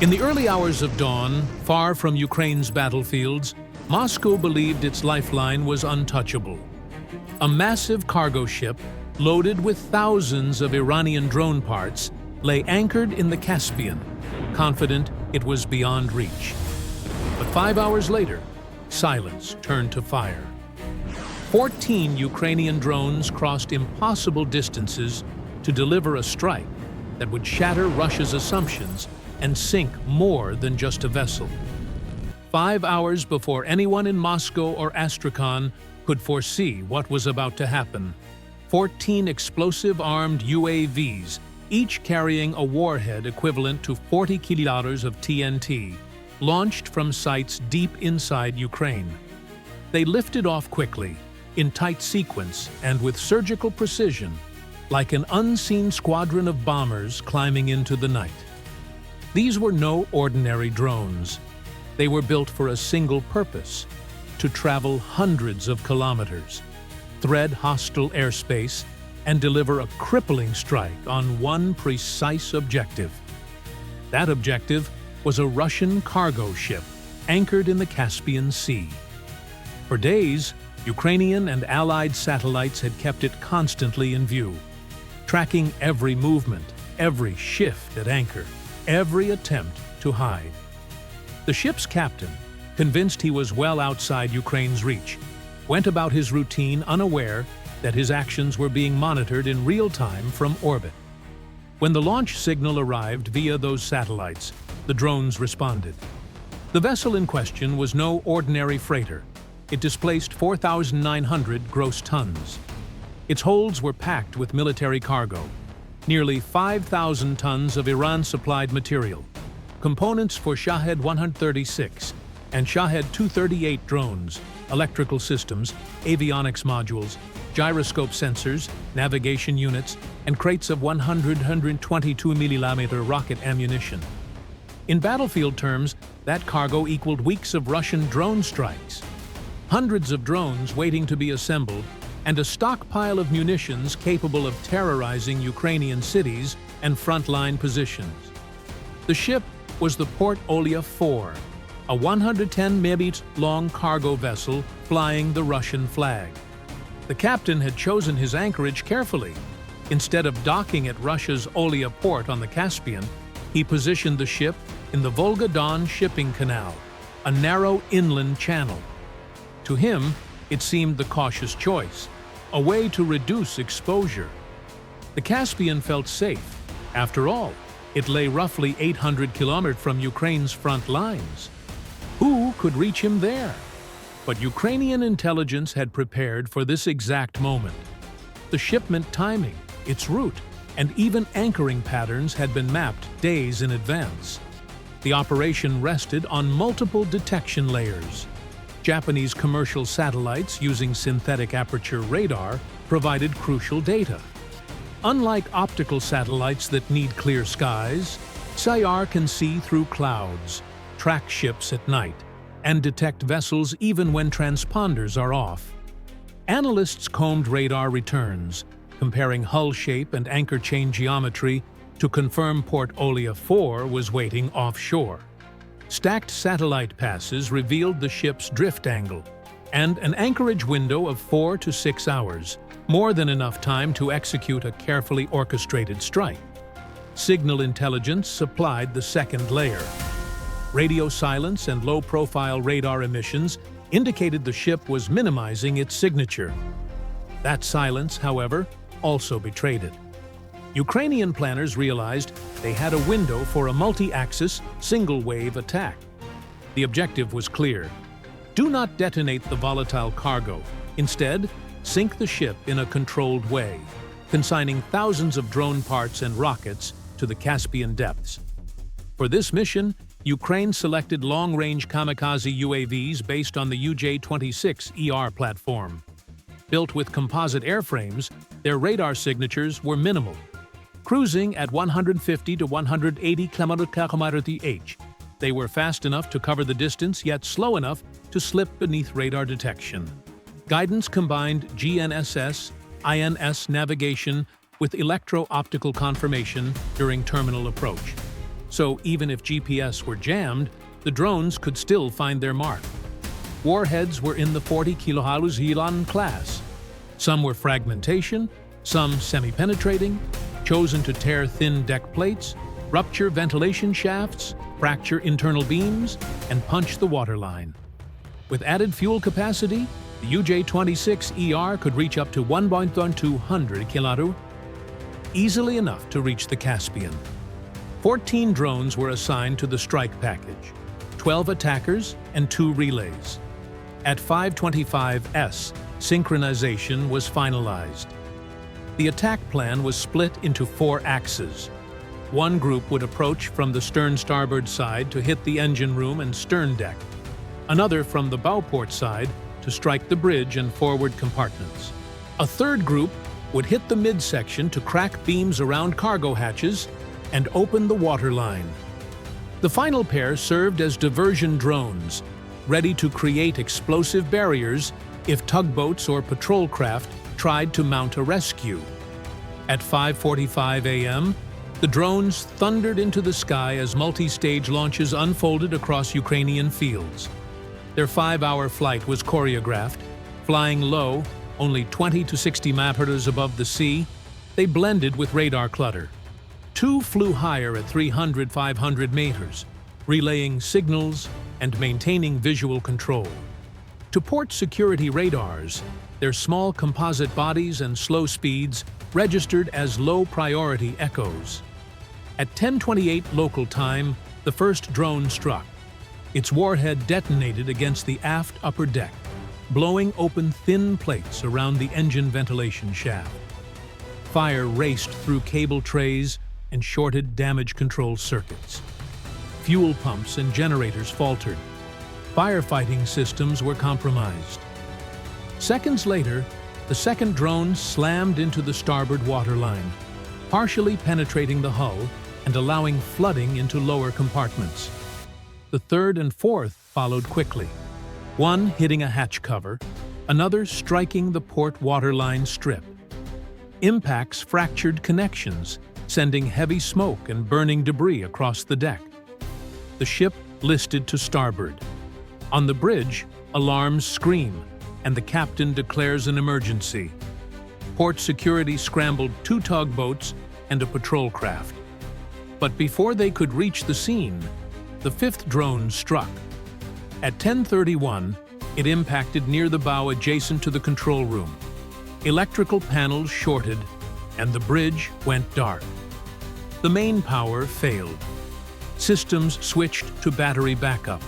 In the early hours of dawn, far from Ukraine's battlefields, Moscow believed its lifeline was untouchable. A massive cargo ship, loaded with thousands of Iranian drone parts, lay anchored in the Caspian, confident it was beyond reach. But 5 hours later, silence turned to fire. 14 Ukrainian drones crossed impossible distances to deliver a strike that would shatter Russia's assumptions and sink more than just a vessel. 5 hours before anyone in Moscow or Astrakhan could foresee what was about to happen, 14 explosive-armed UAVs, each carrying a warhead equivalent to 40 kilos of TNT, launched from sites deep inside Ukraine. They lifted off quickly, in tight sequence and with surgical precision, like an unseen squadron of bombers climbing into the night. These were no ordinary drones. They were built for a single purpose: to travel hundreds of kilometers, thread hostile airspace, and deliver a crippling strike on one precise objective. That objective was a Russian cargo ship anchored in the Caspian Sea. For days, Ukrainian and Allied satellites had kept it constantly in view, tracking every movement, every shift at anchor, every attempt to hide. The ship's captain, convinced he was well outside Ukraine's reach, went about his routine unaware that his actions were being monitored in real time from orbit. When the launch signal arrived via those satellites, the drones responded. The vessel in question was no ordinary freighter. It displaced 4,900 gross tons. Its holds were packed with military cargo, nearly 5,000 tons of Iran-supplied material, components for Shahed 136 and Shahed 238 drones, electrical systems, avionics modules, gyroscope sensors, navigation units, and crates of 122 mm rocket ammunition. In battlefield terms, that cargo equaled weeks of Russian drone strikes. Hundreds of drones waiting to be assembled, and a stockpile of munitions capable of terrorizing Ukrainian cities and frontline positions. The ship was the Port Olia 4, a 110 meters long cargo vessel flying the Russian flag. The captain had chosen his anchorage carefully. Instead of docking at Russia's Olia port on the Caspian, he positioned the ship in the Volga-Don shipping canal, a narrow inland channel. To him, it seemed the cautious choice, a way to reduce exposure. The Caspian felt safe. After all, it lay roughly 800 kilometers from Ukraine's front lines. Who could reach him there? But Ukrainian intelligence had prepared for this exact moment. The shipment timing, its route, and even anchoring patterns had been mapped days in advance. The operation rested on multiple detection layers. Japanese commercial satellites using synthetic aperture radar provided crucial data. Unlike optical satellites that need clear skies, SAR can see through clouds, track ships at night, and detect vessels even when transponders are off. Analysts combed radar returns, comparing hull shape and anchor chain geometry to confirm Port Olia 4 was waiting offshore. Stacked satellite passes revealed the ship's drift angle, and an anchorage window of 4 to 6 hours, more than enough time to execute a carefully orchestrated strike. Signal intelligence supplied the second layer. Radio silence and low-profile radar emissions indicated the ship was minimizing its signature. That silence, however, also betrayed it. Ukrainian planners realized they had a window for a multi-axis, single-wave attack. The objective was clear. Do not detonate the volatile cargo. Instead, sink the ship in a controlled way, consigning thousands of drone parts and rockets to the Caspian depths. For this mission, Ukraine selected long-range kamikaze UAVs based on the UJ-26ER platform. Built with composite airframes, their radar signatures were minimal, cruising at 150 to 180 km/h. They were fast enough to cover the distance, yet slow enough to slip beneath radar detection. Guidance combined GNSS, INS navigation with electro-optical confirmation during terminal approach. so even if GPS were jammed, the drones could still find their mark. Warheads were in the 40 alokhaisang class. Some were fragmentation, some semi-penetrating, chosen to tear thin deck plates, rupture ventilation shafts, fracture internal beams, and punch the waterline. With added fuel capacity, the UJ-26ER could reach up to 1,200 km, easily enough to reach the Caspian. 14 drones were assigned to the strike package, 12 attackers and 2 relays. At 5:25 S, synchronization was finalized. The attack plan was split into 4 axes. One group would approach from the stern-starboard side to hit the engine room and stern deck, another from the bowport side to strike the bridge and forward compartments. A third group would hit the midsection to crack beams around cargo hatches and open the waterline. The final pair served as diversion drones, ready to create explosive barriers if tugboats or patrol craft tried to mount a rescue. At 5:45 a.m., the drones thundered into the sky as multi-stage launches unfolded across Ukrainian fields. Their 5-hour flight was choreographed. Flying low, only 20 to 60 meters above the sea, they blended with radar clutter. 2 flew higher at 300-500 meters, relaying signals and maintaining visual control. To port security radars, their small composite bodies and slow speeds registered as low-priority echoes. At 10:28 local time, the first drone struck. Its warhead detonated against the aft upper deck, blowing open thin plates around the engine ventilation shaft. Fire raced through cable trays and shorted damage control circuits. Fuel pumps and generators faltered. Firefighting systems were compromised. Seconds later, the second drone slammed into the starboard waterline, partially penetrating the hull and allowing flooding into lower compartments. The third and fourth followed quickly, one hitting a hatch cover, another striking the port waterline strip. Impacts fractured connections, sending heavy smoke and burning debris across the deck. The ship listed to starboard. On the bridge, alarms scream, and the captain declares an emergency. Port security scrambled 2 tugboats and a patrol craft. But before they could reach the scene, the 5th drone struck. At 10:31, it impacted near the bow adjacent to the control room. Electrical panels shorted, and the bridge went dark. The main power failed. Systems switched to battery backup.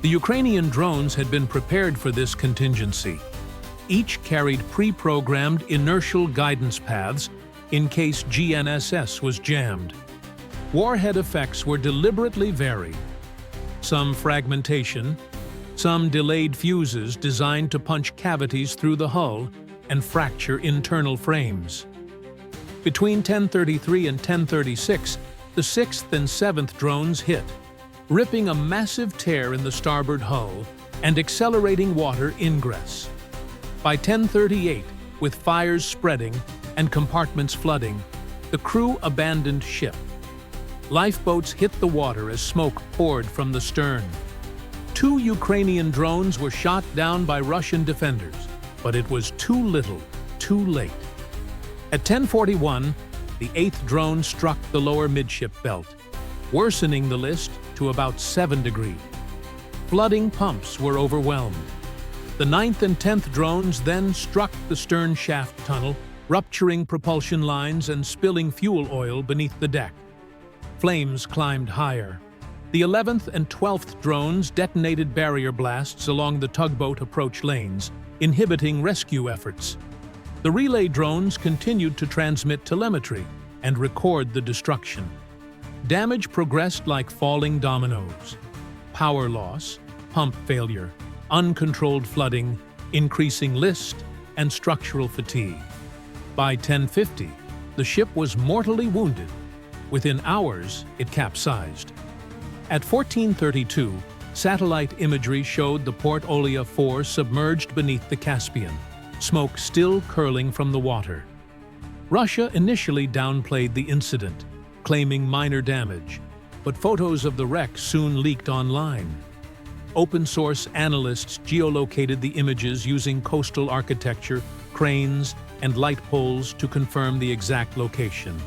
The Ukrainian drones had been prepared for this contingency. Each carried pre-programmed inertial guidance paths in case GNSS was jammed. Warhead effects were deliberately varied. Some fragmentation, some delayed fuses designed to punch cavities through the hull and fracture internal frames. Between 10:33 and 10:36, the 6th and 7th drones hit, ripping a massive tear in the starboard hull and accelerating water ingress. By 10:38, with fires spreading and compartments flooding, the crew abandoned ship. Lifeboats hit the water as smoke poured from the stern. 2 Ukrainian drones were shot down by Russian defenders, but it was too little, too late. At 10:41, the 8th drone struck the lower midship belt, worsening the list to about 7 degrees. Flooding pumps were overwhelmed. The 9th and 10th drones then struck the stern shaft tunnel, rupturing propulsion lines and spilling fuel oil beneath the deck. Flames climbed higher. The 11th and 12th drones detonated barrier blasts along the tugboat approach lanes, inhibiting rescue efforts. The relay drones continued to transmit telemetry and record the destruction. Damage progressed like falling dominoes. Power loss, pump failure, uncontrolled flooding, increasing list, and structural fatigue. By 10:50, the ship was mortally wounded. Within hours, it capsized. At 14:32, satellite imagery showed the Port Olia 4 submerged beneath the Caspian, smoke still curling from the water. Russia initially downplayed the incident, claiming minor damage. but photos of the wreck soon leaked online. Open-source analysts geolocated the images using coastal architecture, cranes, and light poles to confirm the exact location.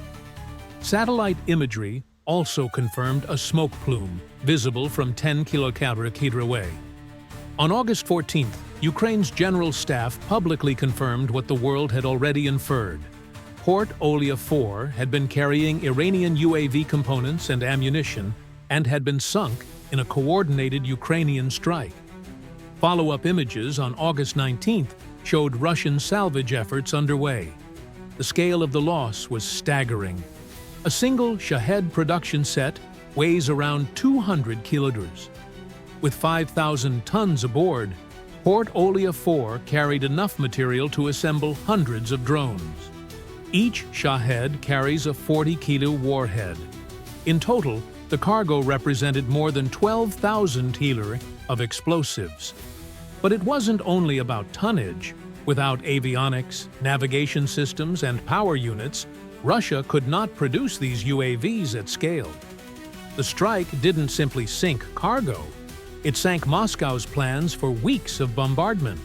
Satellite imagery also confirmed a smoke plume, visible from 10 kilometers away. On August 14th, Ukraine's general staff publicly confirmed what the world had already inferred. Port Olia 4 had been carrying Iranian UAV components and ammunition and had been sunk in a coordinated Ukrainian strike. Follow-up images on August 19th showed Russian salvage efforts underway. The scale of the loss was staggering. A single Shahed production set weighs around 200 kilograms. With 5,000 tons aboard, Port Olia 4 carried enough material to assemble hundreds of drones. Each Shahed carries a 40-kilo warhead. In total, the cargo represented more than 12,000 kg of explosives. But it wasn't only about tonnage. Without avionics, navigation systems, and power units, Russia could not produce these UAVs at scale. The strike didn't simply sink cargo. It sank Moscow's plans for weeks of bombardment.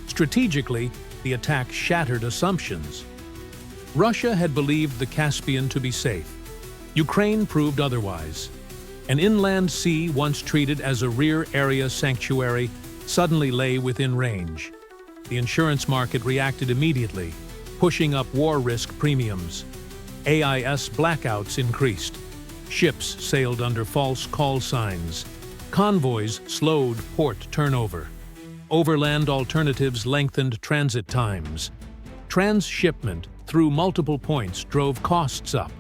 Strategically, the attack shattered assumptions. Russia had believed the Caspian to be safe. Ukraine proved otherwise. An inland sea once treated as a rear area sanctuary suddenly lay within range. The insurance market reacted immediately, pushing up war risk premiums. AIS blackouts increased. Ships sailed under false call signs. Convoys slowed port turnover. Overland alternatives lengthened transit times. Transshipment through multiple points drove costs up.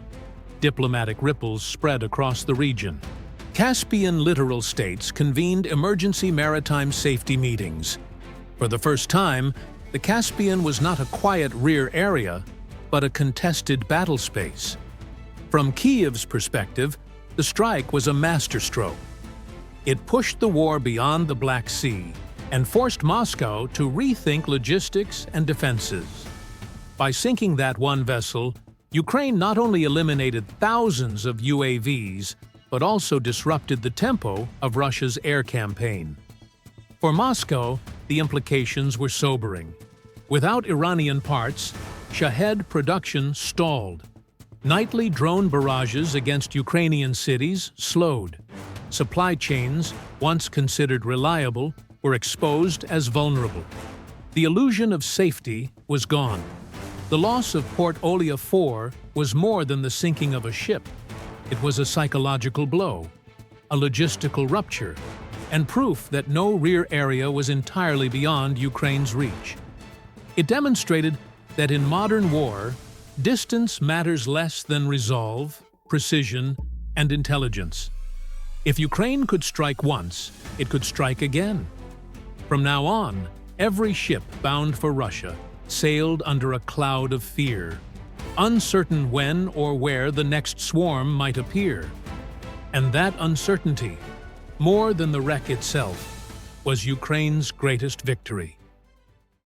Diplomatic ripples spread across the region. Caspian littoral states convened emergency maritime safety meetings. For the first time, the Caspian was not a quiet rear area, but a contested battle space. From Kyiv's perspective, the strike was a masterstroke. It pushed the war beyond the Black Sea and forced Moscow to rethink logistics and defenses. By sinking that one vessel, Ukraine not only eliminated thousands of UAVs, but also disrupted the tempo of Russia's air campaign. For Moscow, the implications were sobering. Without Iranian parts, Shahed production stalled. Nightly drone barrages against Ukrainian cities slowed. Supply chains, once considered reliable, were exposed as vulnerable. The illusion of safety was gone. The loss of Port Olia 4 was more than the sinking of a ship. It was a psychological blow, a logistical rupture, and proof that no rear area was entirely beyond Ukraine's reach. It demonstrated that in modern war, distance matters less than resolve, precision, and intelligence. If Ukraine could strike once, it could strike again. From now on, every ship bound for Russia sailed under a cloud of fear, uncertain when or where the next swarm might appear. And that uncertainty, more than the wreck itself, was Ukraine's greatest victory.